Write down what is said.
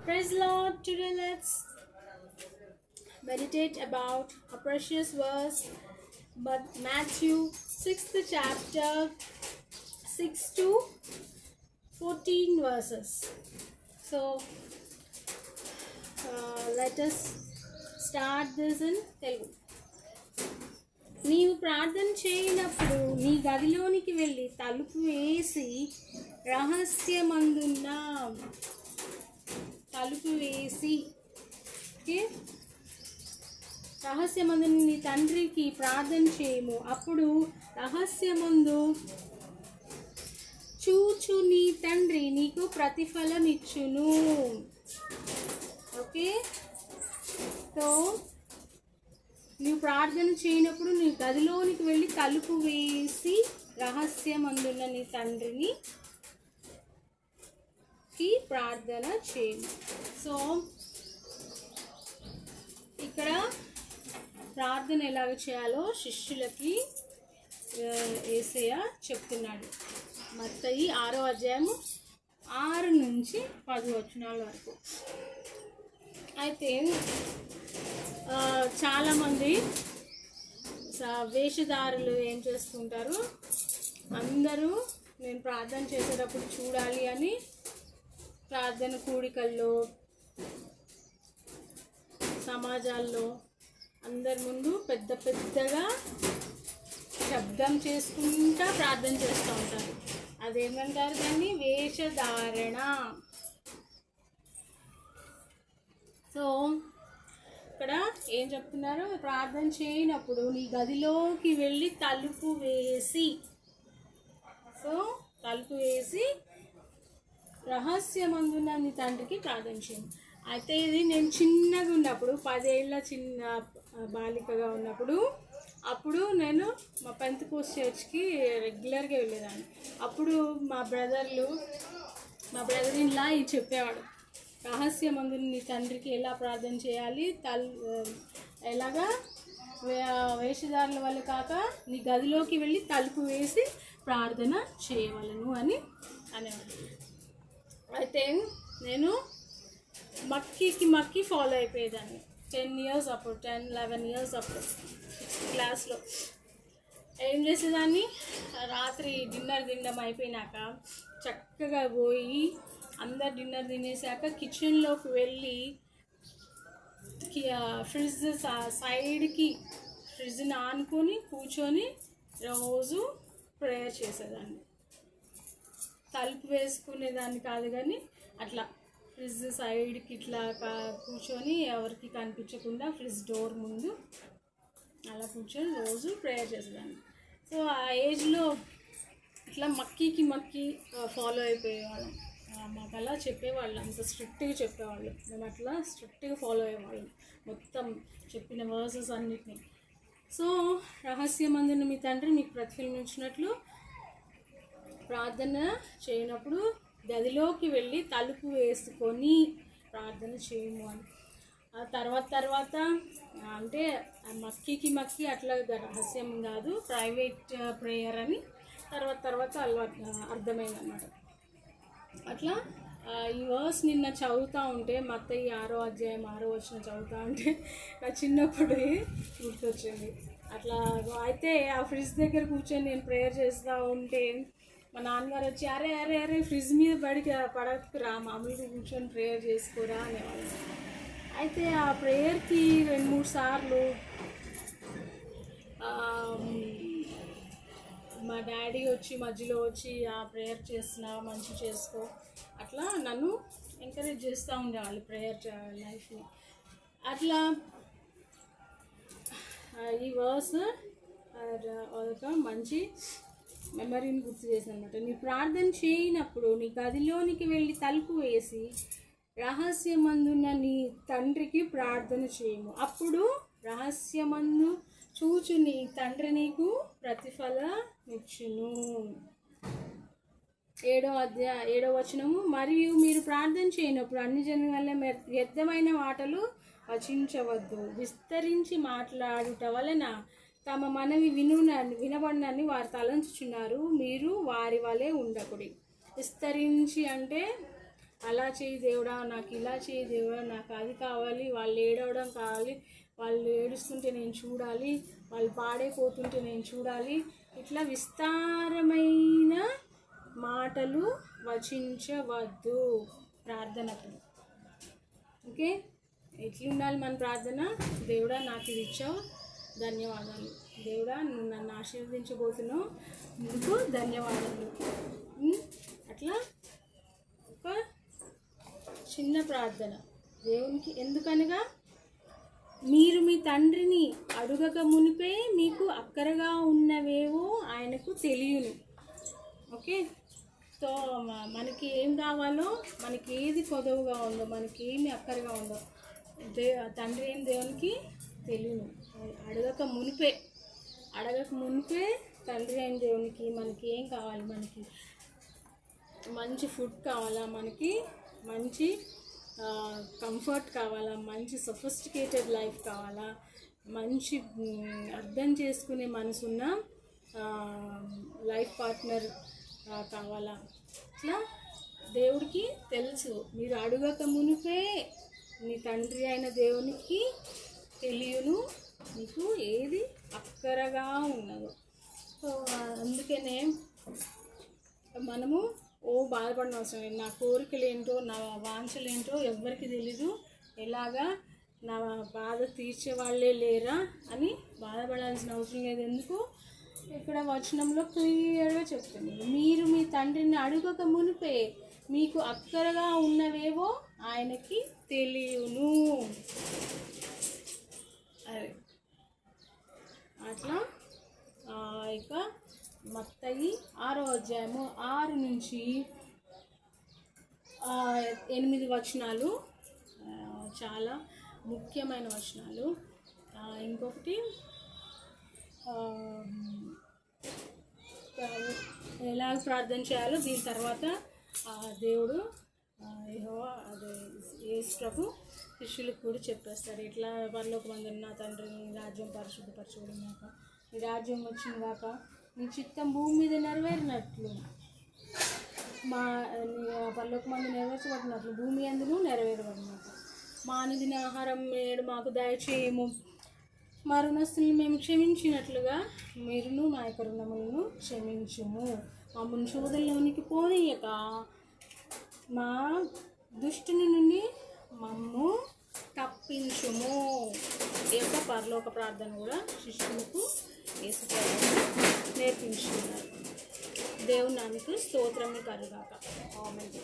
Praise the Lord. Today let's meditate about a precious verse, but Matthew 6th chapter 6 to 14 verses. So let us start this in Telugu. నీవు ప్రార్థన చేయనప్పుడు నీ గదిలోనికి వెళ్ళి తలుపు వేసి రహస్యమందున్న రహస్యమందున నీ తండ్రికి ప్రార్థన చేయము. అప్పుడు రహస్యమందు చూచు నీ తండ్రి నీకు ప్రతిఫలం ఇచ్చును. ఓకే, సో నీవు ప్రార్థన చేయనప్పుడు నీ గదిలోనికి వెళ్ళి తలుపు వేసి రహస్యమందున్న నీ తండ్రిని ప్రార్థన చేయము. సో ఇక్కడ ప్రార్థన ఎలాగ చేయాలో శిష్యులకి యేసయ్య చెప్తున్నాడు. మత్తయి 6వ అధ్యాయము 6 నుంచి 10 వచనాల వరకు. అయితే చాలామంది వేషధారులు ఏం చేస్తుంటారు, అందరూ నేను ప్రార్థన చేసేటప్పుడు చూడాలి అని ప్రార్థన కూడికల్లో సమాజాల్లో అందరి ముందు పెద్ద పెద్దగా శబ్దం చేసుకుంటా ప్రార్థన చేస్తూ ఉంటారు. అదేమంటారు దాన్ని? వేషధారణ. సో ఇక్కడ ఏం చెప్తున్నారు? ప్రార్థన చేయనప్పుడు నీ గదిలోకి వెళ్ళి తలుపు వేసి రహస్యమందున్న నీ తండ్రికి ప్రార్థన చేయండి. అయితే ఇది నేను చిన్నగా ఉన్నప్పుడు 10 ఏళ్ళ చిన్న బాలికగా ఉన్నప్పుడు అప్పుడు నేను మా పెంతెకోస్త్ చర్చ్కి రెగ్యులర్గా వెళ్ళేదాన్ని. అప్పుడు మా బ్రదర్ ఇన్ లా ఇది చెప్పేవాడు, రహస్యమందు నీ తండ్రికి ఎలా ప్రార్థన చేయాలి, ఎలాగా వేషధారుల వల్ల కాక నీ గదిలోకి వెళ్ళి తలుపు వేసి ప్రార్థన చేయవలను అని అనేవాడు. అయితే నేను మక్కి ఫాలో అయిపోయేదాన్ని. 10 years అప్పుడు, 10-11 years అప్పుడు 6th క్లాస్లో ఏం చేసేదాన్ని, రాత్రి డిన్నర్ తినడం అయిపోయినాక చక్కగా పోయి అందరు డిన్నర్ తినేసాక కిచెన్లోకి వెళ్ళి ఫ్రిడ్జ్ని ఆనుకొని కూర్చొని రోజు ప్రేయర్ చేసేదాన్ని. తలుపు వేసుకునేదాన్ని కాదు, కానీ అట్లా ఫ్రిడ్జ్ సైడ్కి ఇట్లా కూర్చొని ఎవరికి కనిపించకుండా ఫ్రిడ్జ్ డోర్ ముందు అలా కూర్చొని రోజు ప్రేయర్ చేసేదాన్ని. సో ఆ ఏజ్లో ఇట్లా మక్కి ఫాలో అయిపోయేవాళ్ళం. మాకు అలా చెప్పేవాళ్ళు, అంత స్ట్రిక్ట్గా చెప్పేవాళ్ళు. మేము అట్లా స్ట్రిక్ట్గా ఫాలో అయ్యేవాళ్ళం మొత్తం చెప్పిన వర్సెస్ అన్నిటినీ. సో రహస్యమందున మీ తండ్రి మీకు ప్రతిఫలమిచ్చినట్లు ప్రార్థన చేయనప్పుడు గదిలోకి వెళ్ళి తలుపు వేసుకొని ప్రార్థన చేయము అని. ఆ తర్వాత అంటే మక్కి అట్లా రహస్యం కాదు, ప్రైవేట్ ప్రేయర్ అని తర్వాత అర్థమైందన్నమాట. అట్లా ఈ వర్స్ నిన్న చదువుతూ ఉంటే, మత్తయి 6వ అధ్యాయం 6వ వచనం చదువుతూ ఉంటే నా చిన్నప్పుడు గుర్తొచ్చింది. అట్లా అయితే ఆ ఫ్రిడ్జ్ దగ్గర కూర్చొని నేను ప్రేయర్ చేస్తూ ఉంటే మా నాన్నగారు వచ్చి అరే ఫ్రిడ్జ్ మీద పడకురా, మామూలుగా కూర్చొని ప్రేయర్ చేసుకోరా అనేవాళ్ళు. అయితే ఆ ప్రేయర్కి 2-3 సార్లు మా డాడీ వచ్చి మధ్యలో వచ్చి ఆ ప్రేయర్ చేస్తున్నా, మంచి చేసుకో, అట్లా నన్ను ఎంకరేజ్ చేస్తూ ఉండేవాళ్ళు ప్రేయర్ లైఫ్ని. అట్లా ఈ వర్స్ ఒక మంచి మెమరీని గుర్తు చేసింది అనమాట. నీ ప్రార్థన చేయనప్పుడు నీ గదిలోనికి వెళ్ళి తలుపు వేసి రహస్యమందున్న నీ తండ్రికి ప్రార్థన చేయము. అప్పుడు రహస్యమందు చూచు నీ తండ్రి నీకు ప్రతిఫలమిచ్చును. 7వ వచనము, మరియు మీరు ప్రార్థన చేయనప్పుడు అన్ని జనం వల్ల వ్యర్థమైన మాటలు వచించవద్దు, విస్తరించి మాట్లాడుట వలన తమ మనవి వినబడినని వారు తలంచుచున్నారు, మీరు వారి వలె ఉండకుడి. విస్తరించి అంటే అలా చేయి దేవుడా, నాకు ఇలా చేయి దేవుడా, నాకు అది కావాలి, వాళ్ళు ఏడవడం కావాలి, వాళ్ళు ఏడుస్తుంటే నేను చూడాలి, వాళ్ళు పాడైపోతుంటే నేను చూడాలి. ఇట్లా విస్తారమైన మాటలు వచించవద్దు ప్రార్థనకు. ఓకే, ఎట్లా ఉండాలి మన ప్రార్థన? దేవుడా నాకు ఇది ఇచ్చావు, ధన్యవాదాలు. దేవుడా నువ్వు నన్ను ఆశీర్వదించబోతున్నావు, నీకు ధన్యవాదాలు. అట్లా ఒక చిన్న ప్రార్థన దేవునికి. ఎందుకనగా మీరు మీ తండ్రిని అడుగక మునిపే మీకు అక్కరగా ఉన్నవేవో ఆయనకు తెలియను. ఓకే, సో మనకి ఏం కావాలో, మనకి ఏది కొదవగా ఉందో, మనకి ఏమి అక్కరగా ఉందో తండ్రి ఏం దేవునికి తెలియను. అడగక మునిపే తండ్రి అయిన దేవునికి మనకి ఏం కావాలి? మనకి మంచి ఫుడ్ కావాలా, మనకి మంచి కంఫర్ట్ కావాలా, మంచి సొఫిస్టికేటెడ్ లైఫ్ కావాలా, మంచి అర్థం చేసుకునే మనసున్న లైఫ్ పార్ట్నర్ కావాలా? ఇట్లా దేవుడికి తెలుసు. మీరు అడగక మునిపే మీ తండ్రి అయిన దేవునికి తెలియను మీకు ఏది అక్కరగా ఉన్నదో. సో అందుకనే మనము బాధపడిన అవసరం లేదు. నా కోరికలు ఏంటో, నా వాంఛలు ఏంటో ఎవ్వరికి తెలీదు, ఎలాగా నా బాధ తీర్చే వాళ్ళే లేరా అని బాధపడాల్సిన అవసరం లేదు. ఎందుకు? ఇక్కడ వచనంలో క్లియర్గా చెప్తుంది, మీరు మీ తండ్రిని అడుగక మునిపే మీకు అక్కరగా ఉన్నవేవో ఆయనకి తెలియను. అదే అట్లా ఇక మత్తయి 6వ అధ్యాయము 6 నుంచి 8 వచనాలు చాలా ముఖ్యమైన వచనాలు. ఇంకొకటి ఎలా ప్రార్థన చేయాలో దీని తర్వాత దేవుడు యెహోవా అదే యేసు ప్రభు శిష్యులకు కూడా చెప్పేస్తారు. ఇట్లా పరలోకమందు ఉన్న తండ్రి, నీ రాజ్యం పరిశుద్ధపరచబడినాక, నీ రాజ్యం వచ్చిందాక, నీ చిత్తం భూమి మీద నెరవేరినట్లు, మా పరలోకమందు నెరవేర్చబడినట్లు భూమి అందును నెరవేరబడినాక, మా అనుదిన ఆహారం నేడు మాకు దయచేయము, మా రుణస్తుల్ని మేము క్షమించినట్లుగా మీరును మా యొక్క రుణములను క్షమించుము, మమ్మల్ని శోధనలోనికి పోనీయక మా దుష్టుని నుండి మమ్ము తప్పించుము. ఈ యొక్క పరలోక ప్రార్థన కూడా శిష్యులకు యేసు నేర్పించుకున్నారు. దేవుని నామమునకు స్తోత్రము కలుగాక. ఆమేన్.